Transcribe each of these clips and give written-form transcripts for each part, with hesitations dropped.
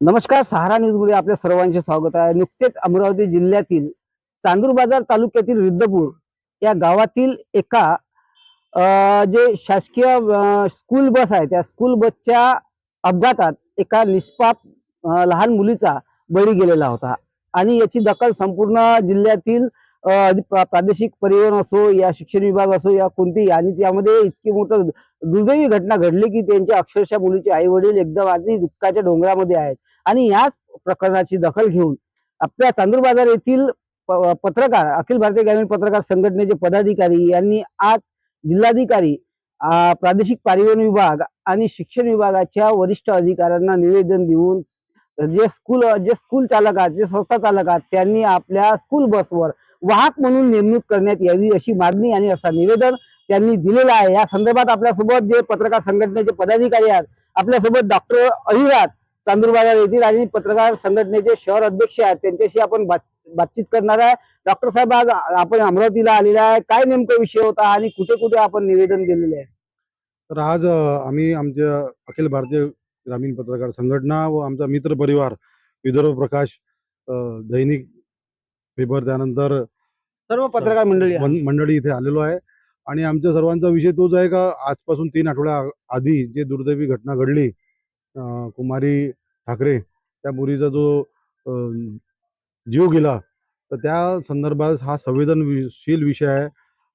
नमस्कार. सहारा न्यूज मध्ये आपल्या सर्वांचे स्वागत आहे. नुकतेच अमरावती जिल्ह्यातील चांदूर बाजार तालुक्यातील रिद्धपूर या गावातील एका जे शासकीय स्कूल बस आहे, त्या स्कूल बसच्या अपघातात एका निष्पाप लहान मुलीचा बळी गेलेला होता आणि याची दखल संपूर्ण जिल्ह्यातील प्रादेशिक परिवहन असो या शिक्षण विभाग असो या कोणतीही, आणि त्यामध्ये इतकी मोठं दुर्दैवी घटना घडली की त्यांच्या अक्षरशः मुलीचे आई वडील एकदम आधी दुःखाच्या डोंगरामध्ये आहेत. आणि याच प्रकरणाची दखल घेऊन आपल्या चांदूर बाजार येथील पत्रकार, अखिल भारतीय ग्रामीण पत्रकार संघटनेचे पदाधिकारी यांनी आज जिल्हाधिकारी, प्रादेशिक परिवहन विभाग आणि शिक्षण विभागाच्या वरिष्ठ अधिकाऱ्यांना निवेदन देऊन जे स्कूल चालक आहेत, जे संस्था चालक आहेत, त्यांनी आपल्या स्कूल बसवर वाहक म्हणून नेमणूक करण्यात यावी अशी मागणी आणि असा निवेदन त्यांनी दिलेलं आहे. या संदर्भात आपल्यासोबत जे पत्रकार संघटनेचे पदाधिकारी आहेत, आपल्यासोबत डॉक्टर अहिराज चांदूर बाजार येथील आणि पत्रकार संघटनेचे शहर अध्यक्ष आहेत, त्यांच्याशी आपण बातचीत करणार आहे. डॉक्टर साहेब, आज आपण अमरावतीला आलेले आहे, काय नेमका विषय होता आणि कुठे कुठे आपण निवेदन दिलेले आहे? तर आज आम्ही आमच्या अखिल भारतीय ग्रामीण पत्रकार संघटना व आमचा मित्र परिवार विदर्भ प्रकाश, दैनिक पेपर, त्यानंतर सर्व पत्रकार मंडळी मंडळी इथे आलेलो आहे. आणि आमच्या सर्वांचा विषय तोच आहे का आजपासून 3 आठवड्या आधी जे दुर्दैवी घटना घडली, कुमारी ठाकरे त्या मुलीचा जो अ, जीव गेला, तर त्या संदर्भात हा संवेदनशील विषय आहे.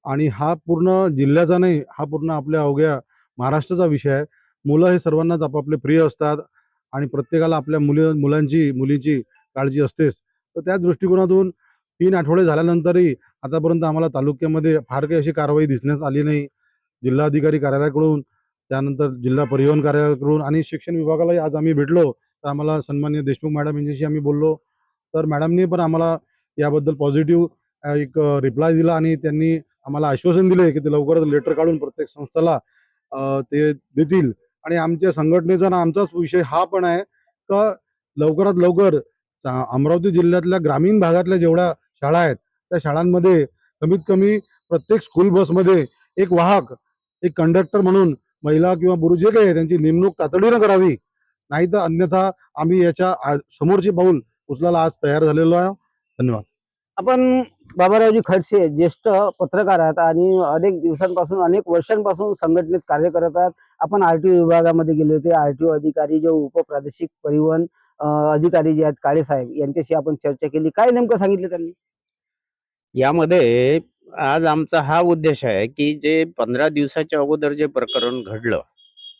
आणि हा पूर्ण जिल्ह्याचा नाही, हा पूर्ण आपल्या अवघ्या महाराष्ट्राचा विषय आहे. मुलं हे सर्वांनाच आपापले प्रिय असतात आणि प्रत्येकाला आपल्या मुलीची काळजी असतेच. तर त्या दृष्टिकोनातून 3 आठवडे झाल्यानंतरही आतापर्यंत आम्हाला तालुक्यामध्ये फार काही अशी कारवाई दिसण्यात आली नाही. जिल्हाधिकारी कार्यालयाकडून, त्यानंतर जिल्हा परिवहन कार्यालयाकडून आणि शिक्षण विभागालाही आज आम्ही भेटलो. तर आम्हाला सन्माननीय देशमुख मॅडम यांच्याशी आम्ही बोललो. तर मॅडमनी पण आम्हाला याबद्दल पॉझिटिव्ह एक रिप्लाय दिला आणि त्यांनी आम्हाला आश्वासन दिले की ते लवकरच लेटर काढून प्रत्येक संस्थेला ते देतील. आणि आमच्या संघटनेचा ना आमचाच विषय हा पण आहे का लवकरात लवकर अमरावती जिल्ह्यातल्या ग्रामीण भागातल्या जेवढ्या शाळा आहेत, त्या शाळांमध्ये कमीत कमी प्रत्येक स्कूल बसमध्ये एक वाहक, एक कंडक्टर म्हणून महिला किंवा पुरुष जे काही आहे त्यांची नेमणूक तातडीनं करावी. नाहीतर अन्यथा आम्ही याच्या समोरचे पाऊल उचलायला आज तयार झालेलो आहे. धन्यवाद. आपण बाबारावजी खडसे ज्येष्ठ पत्रकार आहात आणि अनेक दिवसांपासून, अनेक वर्षांपासून संघटनेत कार्य करत आहात. आपण आरटीओ विभागामध्ये गेले होते. आरटीओ अधिकारी, जे उपप्रादेशिक परिवहन अधिकारी जे आहेत काळे साहेब, यांच्याशी आपण चर्चा केली. काय नेमकं सांगितलं त्यांनी? यामध्ये आज आमचा हा उद्देश आहे की जे 15 दिवसाच्या अगोदर जे प्रकरण घडलं,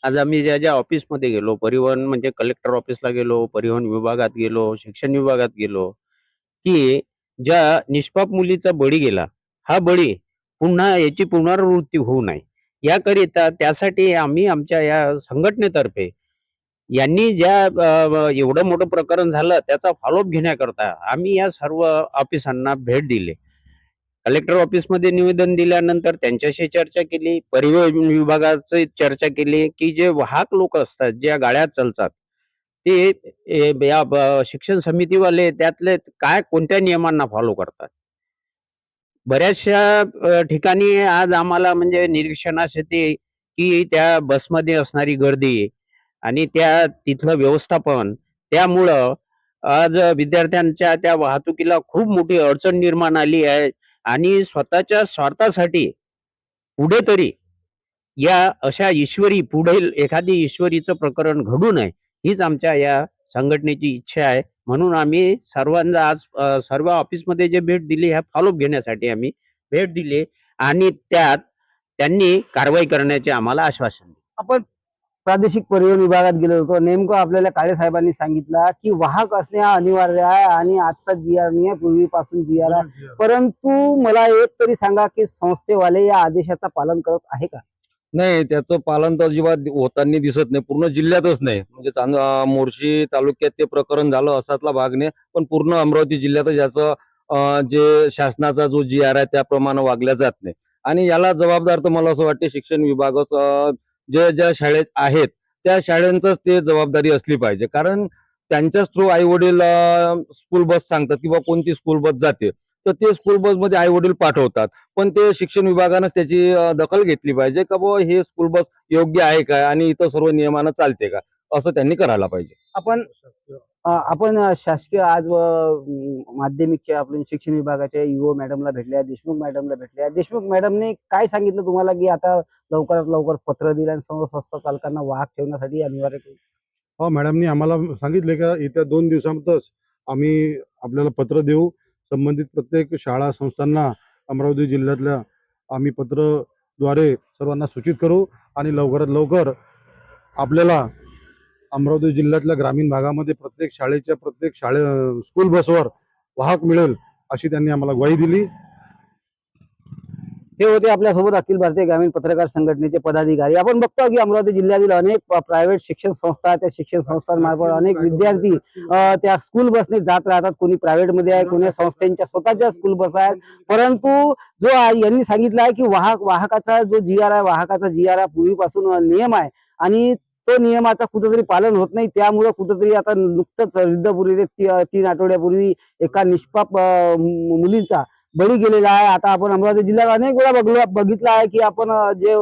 आज आम्ही ज्या ज्या ऑफिसमध्ये गेलो, परिवहन म्हणजे कलेक्टर ऑफिसला गेलो, परिवहन विभागात गेलो, शिक्षण विभागात गेलो, की ज्या निष्पाप मुलीचा बळी गेला, हा बळी पुन्हा याची पुनरावृत्ती होऊ नये याकरिता, त्यासाठी आम्ही आमच्या या संघटनेतर्फे यांनी ज्या एवढं मोठं प्रकरण झालं त्याचा फॉलोअप घेण्याकरता आम्ही या सर्व ऑफिसांना भेट दिली. कलेक्टर ऑफिसमध्ये निवेदन दिल्यानंतर त्यांच्याशी चर्चा केली, परिवहन विभागाची चर्चा केली, की जे वाहक लोक असतात, ज्या गाड्या चालतात, ते शिक्षण समितीवाले त्यातले काय कोणत्या नियमांना फॉलो करतात. बऱ्याचशा ठिकाणी आज आम्हाला म्हणजे निरीक्षणास येते, की त्या बसमध्ये असणारी गर्दी आणि त्या तिथलं व्यवस्थापन, त्यामुळं आज विद्यार्थ्यांच्या त्या वाहतुकीला खूप मोठी अडचण निर्माण आली आहे. आणि स्वतःच्या स्वार्थासाठी पुढे तरी या अशा पुढील एखादी ईश्वरीचं प्रकरण घडू नये, हीच आमच्या या संघटनेची इच्छा आहे. म्हणून आम्ही सर्वांना आज सर्व ऑफिसमध्ये जे भेट दिली, ह्या फॉलोअप घेण्यासाठी आम्ही भेट दिली आणि त्यात त्यांनी कारवाई करण्याचे आम्हाला आश्वासन दिले. आपण प्रादेशिक परिवहन विभागात गेलो होतो. नेमकं आपल्याला काळे साहेबांनी सांगितलं की वाहक असणे हा अनिवार्य आहे आणि आजचा जी.आर नाही आहे, पूर्वीपासून जी.आर आहे. परंतु मला एक तरी सांगा की संस्थेवाले या आदेशाचं पालन करत आहे का? नाही, त्याचं पालन तर अजिबात होताना दिसत नाही. पूर्ण जिल्ह्यातच नाही, म्हणजे मोर्शी तालुक्यात ते प्रकरण झालं असातला भाग नाही, पण पूर्ण अमरावती जिल्ह्यातच याचं जे शासनाचा जो जी.आर आहे त्याप्रमाणे वागल्या जात नाही. आणि याला जबाबदार तर मला असं वाटते शिक्षण विभागच, जे ज्या शाळेत आहेत त्या शाळांचंच ते जबाबदारी असली पाहिजे. कारण त्यांच्याच थ्रू आई वडील स्कूल बस सांगतात किंवा कोणती स्कूल बस जाते, तर ते स्कूल बसमध्ये आई वडील पाठवतात. पण ते शिक्षण विभागानं त्याची दखल घेतली पाहिजे का बुवा हे स्कूल बस योग्य आहे का आणि इथं सर्व नियमानं चालते का. असं त्यांनी करायला पाहिजे. आपण शासकीय आज माध्यमिकचे आपण शिक्षण विभागाच्या ईओ मॅडमला भेटल्या, देशमुख मॅडमला भेटल्या. देशमुख मॅडमने काय सांगितलं तुम्हाला की आता लवकरात लवकर पत्र दिलं आणि सर्व संस्था चालकांना वाहक ठेवण्यासाठी अनिवार्य केलं? हो, मॅडमनी आम्हाला सांगितले का येत्या 2 दिवसातच आम्ही आपल्याला पत्र देऊ. संबंधित प्रत्येक शाळा संस्थांना अमरावती जिल्ह्यातल्या आम्ही पत्रद्वारे सर्वांना सूचित करू आणि लवकरात लवकर आपल्याला अमरावती जिल्ह्यातल्या ग्रामीण भागामध्ये प्रत्येक स्कूल बसवर वाहक मिळेल अशी त्यांनी आम्हाला ग्वाही दिली. हे होते आपल्यासोबत अखिल भारतीय ग्रामीण पत्रकार संघटनेचे पदाधिकारी. आपण बघतो की अमरावती जिल्ह्यातील अनेक प्रायव्हेट शिक्षण संस्था, त्या शिक्षण संस्थांमार्फत अनेक विद्यार्थी त्या स्कूल बसने जात राहतात. कोणी प्रायव्हेट मध्ये आहे, कोणी संस्थांच्या स्वतःच्या स्कूल बस आहेत. परंतु जो यांनी सांगितलं आहे की वाहकाचा जो GR आहे, वाहकाचा GR पूर्वीपासून नियम आहे आणि तो नियमाचा कुठेतरी पालन होत नाही. त्यामुळे कुठेतरी आता नुकतंच रिद्धपुरी 3 आठवड्यापूर्वी एका निष्पाप मुलींचा बळी गेलेला आहे. आता आपण अमरावती जिल्ह्यात अनेक वेळा बघितलं आहे की आपण जे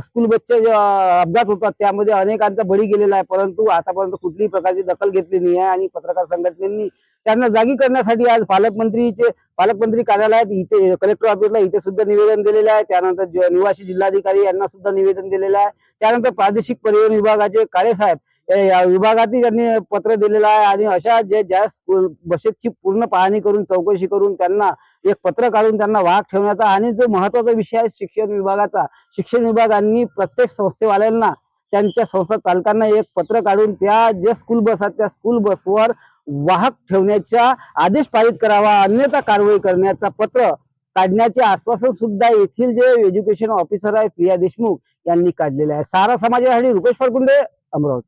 स्कूल बसचे जे अपघात होतात त्यामध्ये अनेकांचा बळी गेलेला आहे. परंतु आतापर्यंत कुठलीही प्रकारची दखल घेतली नाही आहे आणि पत्रकार संघटनेनी त्यांना जागी करण्यासाठी आज पालकमंत्री कार्यालयात इथे कलेक्टर ऑफिसला इथे सुद्धा निवेदन दिलेलं आहे. त्यानंतर निवासी जिल्हाधिकारी यांना सुद्धा निवेदन दिलेलं आहे. त्यानंतर प्रादेशिक परिवहन विभागाचे काळेसाहेब या विभागातील त्यांनी पत्र दिलेलं आहे आणि अशा ज्या स्कूल बसेसची पूर्ण पाहणी करून चौकशी करून त्यांना एक पत्र काढून त्यांना वाहक ठेवण्याचा आणि जो महत्वाचा विषय आहे शिक्षण विभागांनी प्रत्येक संस्थेवाल्यांना त्यांच्या संस्था चालकांना एक पत्र काढून त्या ज्या स्कूल बस आहेत त्या स्कूल बसवर वाहक ठेवण्याचा आदेश पारित करावा, अन्यथा कारवाई करण्याचा पत्र काढण्याचे आश्वासन सुद्धा येथील जे एज्युकेशन ऑफिसर आहे प्रिया देशमुख यांनी काढलेले आहे. सारा समाजासाठी रुपेश फरकुंडे, अमरावती.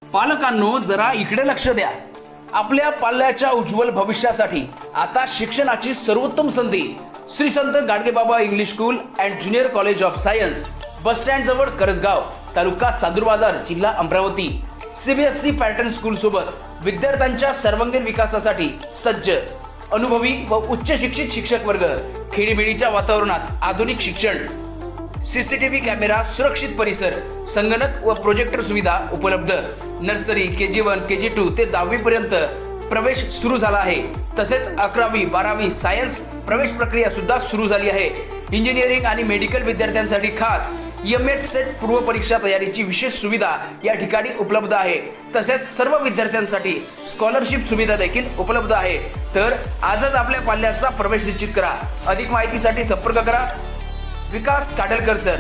पालकांनो, जरा इकडे लक्ष द्या. आपल्या पाल्याच्या उज्ज्वल भविष्यासाठी आता शिक्षणाची सर्वोत्तम संधी Shri Sant Gadgebaba English school and junior college of science, bus stand जवळ करसगाव, तालुका चांदूरबाजार, जिल्हा अमरावती. CBSE पॅटर्न स्कूल सोबत विद्यार्थ्यांच्या सर्वांगीण विकासासाठी सज्ज, अनुभवी व उच्च शिक्षित शिक्षक वर्ग, खेडीमेडीच्या वातावरणात आधुनिक शिक्षण, CCTV कॅमेरा, सुरक्षित परिसर, संगणक व प्रोजेक्टर सुविधा उपलब्ध. नर्सरी, KG1, KG2 ते 10वी पर्यंत प्रवेश सुरू झाला आहे. तसेच 11वी, 12वी सायन्स प्रवेश प्रक्रिया सुद्धा सुरू झाली आहे. इंजिनिअरिंग आणि मेडिकल विद्यार्थ्यांसाठी खास EMET सेट पूर्व परीक्षा तयारीची विशेष सुविधा या ठिकाणी उपलब्ध आहे. तसेच सर्व विद्यार्थ्यांसाठी स्कॉलरशिप सुविधा देखील उपलब्ध आहे. तर आजच आपल्या पाल्याचा प्रवेश निश्चित करा. अधिक माहितीसाठी संपर्क करा विकास काडलकर सर.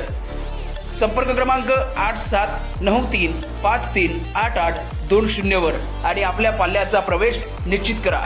संपर्क क्रमांक 8793538820 वर आणि आपल्या पाल्याचा प्रवेश निश्चित करा.